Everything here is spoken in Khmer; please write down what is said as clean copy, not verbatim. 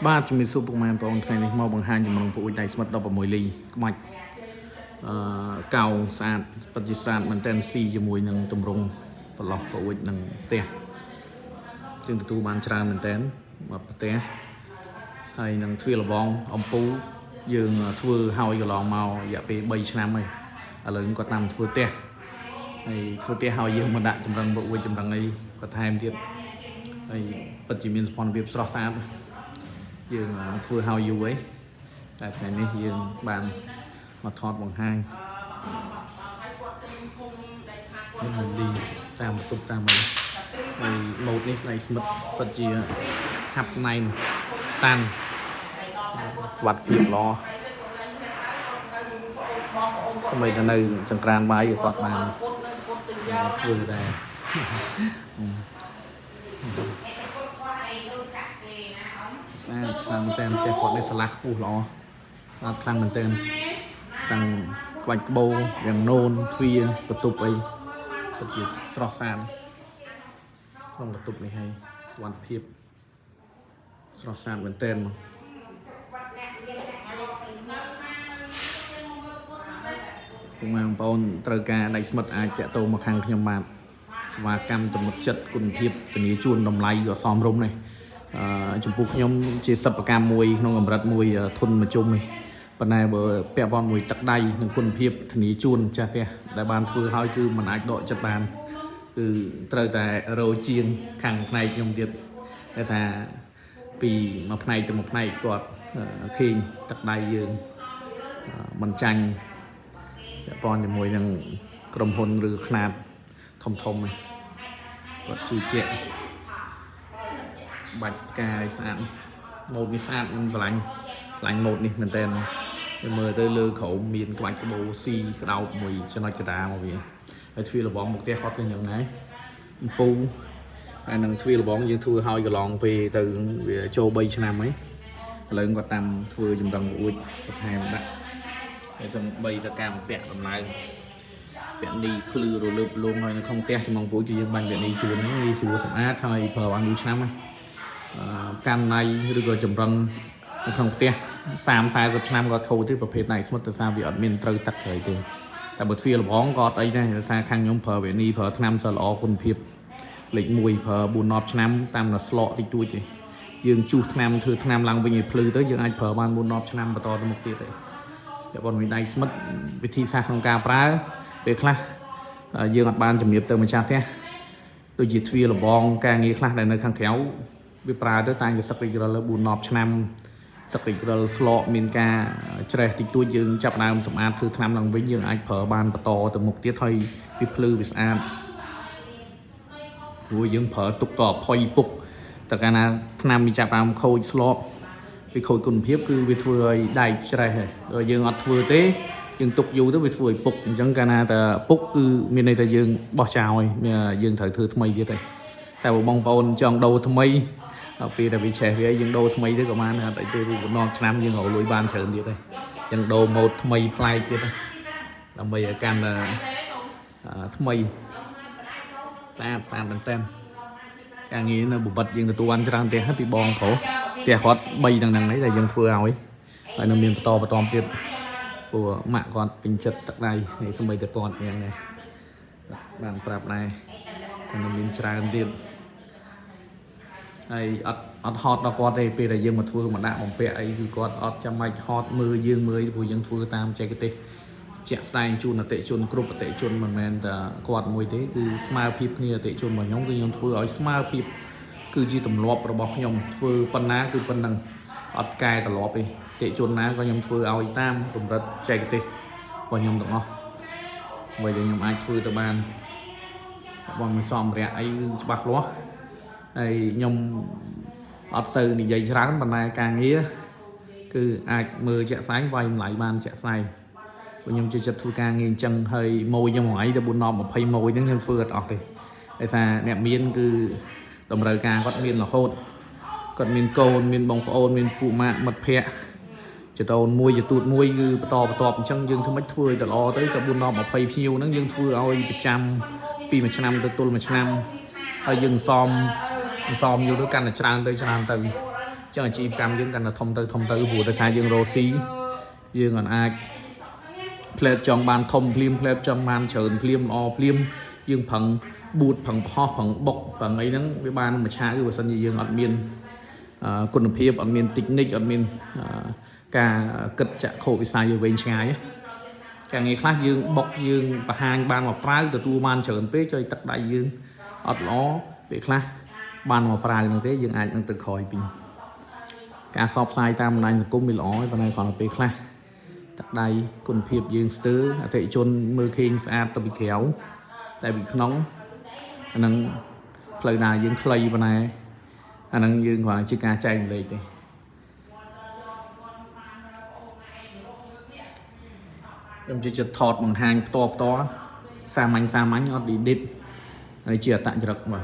បាទជំរាបសួរពុកម៉ែបងប្អូនថ្ងៃនេះមកបង្ហាញចំណងពួកដៃស្មិត16លីក្បាច់កៅស្អាតពិតជាស្អាតមែនតើស៊ីជាមួយនឹងទម្រង់ប្រឡោះពួកនឹងផ្ទះជាងទទួលបានច្រើនមែនតើមកផ្ទះហើយនឹងទ្វារលបងអំពូយើងធ្វើហើយកន្លងមករយៈពេល3ឆ្នាំហើយឥឡូវគាត់តាមធ្វើផ្ទះហើយធ្វើផ្ទះហើយយើងមកដាក់ចម្រឹងពួកចម្រឹងអីបន្ថែមទៀតហើយពិតជាមានសកម្មភាពស្រស់ស្អាតយើងធ្វើឲ្យយូរហើយតែថ្ងៃនេះយើងបានមកថតបង្ហាញនឹងលីតាមទុកតាមហើយម៉ូដនេះដៃស្មិតពិតជាហាប់ណៃតាន់ស្វាត់ភាពល្អស្មីតែនៅចង្ក្រានបាយគាត់បានធ្វើដែរស្អាតខ្លាំងមែនតើគាត់នេះឆ្លាស់ខ្ពស់ល្អស្អាតខ្លាំងមែនតើតាំងក្បាច់ក្បូរយ៉ាងណូនទ្វាបន្ទប់អីពិតជាស្រស់ស្អាតក្នុងបន្ទប់នេះហើយសុវត្ថិភាពស្រស់ស្អាតមែនតើពុកម៉ែបងប្អូនត្រូវការដៃស្មិតអាចតាក់ទងមកខាងខ្ញុំបានសេវាកម្មទំនុកចិត្តគុណភាពធានាជួនតម្លៃក៏សមរម្យនេះចំពោះខ្ញុំជាសិប្បកម្មមួយក្នុងកម្រិតមួយធន់មជ្ឈុំនេះប៉ុន្តែបើពាក់ព័ន្ធមួយទឹកដៃនិងគុណភាពធានាជួនចាស់ផ្ទះដែលបានធ្វើហើយគឺมันអាចដកចិត្តបានគឺត្រូវតែរោជាងខាងផ្នែកខ្ញុំទៀតតែថាពីមួយផ្នែកទៅមួយផ្នែកគាត់ខេងទឹកដៃយើងមិនចាញ់ពាក់ព័ន្ធជាមួយនឹងក្រុមហ៊ុនឬខ្នាតធំគាត់ជឿជាក់បាច់ផ្កាយស្អាតម៉ូដនេះស្អាតខ្ញុំស្រឡាញ់ម៉ូដនេះមែនតើមើលទៅលើក្រោមមានក្បាច់ក្បូរស៊ីក្តោបមួយចំណុចកណ្ដាលមកវាហើយទ្វារលបងមកផ្ទះគាត់គឺយ៉ាងណាអំពូហើយនឹងទ្វារលបងយើងធ្វើឲ្យកន្លងពេលទៅវាចូល3ឆ្នាំហើយឥឡូវគាត់តាមធ្វើចម្រឹងអួចបន្ថែមដាក់ហើយសំបីតកម្មពាក់ដំណើរពាក់នេះភ្លឺរលើបលងហើយនៅក្នុងផ្ទះចំងពូជយើងបាញ់ពាក់នេះជួនហ្នឹងងាយស្រួលសម្អាតហើយប្រើបានយូរឆ្នាំហើយកាន់ណៃឬក៏ចម្រឹងនៅក្នុងផ្ទះ30-40ឆ្នាំគាត់ខូចទេប្រភេទណៃស្មុតទៅសារវាអត់មានត្រូវទឹកហើយទេតែបើទ្វារលបងក៏អត់អីដែរដោយសារខាងខ្ញុំប្រើវេនីប្រើថ្នាំសិលល្អគុណភាពលេខ1ប្រើ4-10ឆ្នាំតាមតែស្លកតិចតួចទេយើងជុះថ្នាំធ្វើថ្នាំឡើងវិញឲ្យភ្លឺទៅយើងអាចប្រើបាន4-10ឆ្នាំបន្តទៅមុខទៀតទេតែប៉ុន្មានដៃស្មិតវិធីសាស្ត្រក្នុងការប្រើពេលខ្លះយើងអត់បានជំរាបទៅម្ចាស់ផ្ទះដូចជាទ្វារលបងការងារខ្លះដែលនៅខាងក្រៅវាប្រើទៅតែសឹករីករិល4-10ឆ្នាំសឹករីករិលស្លកមានការច្រេះតិចតួចយើងចាប់ដើមសម្អាតធ្វើថ្នាំឡើងវិញយើងអាចប្រើបានបន្តទៅមុខទៀតហើយវាភ្លឺវាស្អាតព្រោះយើងប្រើទុកតអភ័យពុកតែកាលណាថ្នាំវាចាប់ដើមខូចស្លកវាខូចគុណភាពគឺវាធ្វើឲ្យដែកច្រេះហើយដល់យើងអត់ធ្វើទេយើងទុកយូរទៅវាធ្វើឲ្យពុកអញ្ចឹងកាលណាតែពុកគឺមានន័យថាយើងបោះចោលហើយយើងត្រូវធ្វើថ្មីទៀតហើយតែបងប្អូនចង់ដូរថ្មីពេលដែលវាឆេះវាយើងដូរថ្មីទៅក៏បានអត់អីទេវាបន្លំឆ្នាំយើងរកលុយបានច្រើនទៀតហើយអញ្ចឹងដូរម៉ូដថ្មីប្លែកទៀតដើម្បីឲ្យកាន់ថ្មីស្អាតមែនតើការងារនៅបបិទ្ធយើងទទួលបានច្រើនផ្ទះពីបងប្រុសផ្ទះគាត់3ហ្នឹងហើយដែលយើងធ្វើឲ្យហើយនៅមានបន្តទៀតព្រោះម៉ាក់គាត់ពេញចិត្តទឹកដៃហើយសម្បីតែគាត់យ៉ាងនេះបានប្រាប់ដែរតែនៅមានច្រើនទៀតហើយអត់ហត់ដល់គាត់ទេពេលដែលយើងមកធ្វើមកដាក់បំពាក់អីគឺគាត់អត់ចាំបាច់ហត់មើលយើងមើលព្រោះយើងធ្វើតាមចែកទេសជាក់ស្ដែងជូនអតិជនគ្រប់អតិជនមិនមែនតែគាត់មួយទេគឺស្មើភាពគ្នាអតិជនរបស់ខ្ញុំគឺខ្ញុំធ្វើឲ្យស្មើភាពគឺជាទម្លាប់របស់ខ្ញុំធ្វើប៉ុណ្ណាគឺប៉ុណ្ណឹងអត់កែត្រឡប់ទេអតិជនណាក៏ខ្ញុំធ្វើឲ្យតាមកម្រិតចែកទេសរបស់ខ្ញុំទាំងអស់អ្វីដែលខ្ញុំអាចធ្វើទៅបានបងមានសម្ភារៈអីគឺច្បាស់លាស់ហើយខ្ញុំអត់សូវនិយាយច្រើនប៉ុន្តែការងារគឺអាចមើលជាក់ស្ដែងវាយតម្លៃបានជាក់ស្ដែងព្រោះខ្ញុំជឿចិត្តធ្វើការងារអញ្ចឹងហើយម៉ួយខ្ញុំថ្ងៃទៅ4-20ម៉ួយហ្នឹងខ្ញុំធ្វើអត់អស់ទេដោយសារអ្នកមានគឺតម្រូវការគាត់មានរហូតគាត់មានកូនមានបងប្អូនមានពួកម៉ាក់មិត្តភ័ក្តិចតូនមួយចទូតមួយគឺបន្តអញ្ចឹងយើងធ្វើម៉េចធ្វើឲ្យល្អទៅតែ4-20ភ្ញៀវហ្នឹងយើងធ្វើឲ្យប្រចាំពីមួយឆ្នាំទៅទល់មួយឆ្នាំហើយយើងសំយូរទៅកាន់តែច្រើនទៅ cho chị cầm dương cần là thông tư vụ tại sao dương rosi dương còn ai pleb trong ban thông phim pleb trong ban chờn phim o phim dương phẳng bụt phẳng ho phẳng bọc phẳng ấy nắng với ban mà cha cái sân dương ở miền quân phiệp ở miền tịch nick ở miền cả cật chạ khổ với sai về trái cả ngày khác dương bọc dương và hàng ban mà prang từ tu man chờn pé cho tất đại dương ở nó về khác ban mà prang như thế dương ai đang từ khỏi bình cả shop sai tam này cũng bị lỗi và này còn là về khác tất đại quân phiệp dương tứ thể chôn mưa khiên xa tôi bị kéo tại bị nóng năng lời nào dương clay và này năng dương khoảng chiếc ca chay đây thì em chỉ chật thọt bằng hàng to xa mảnh ở đi đít này chia tặng cho được mà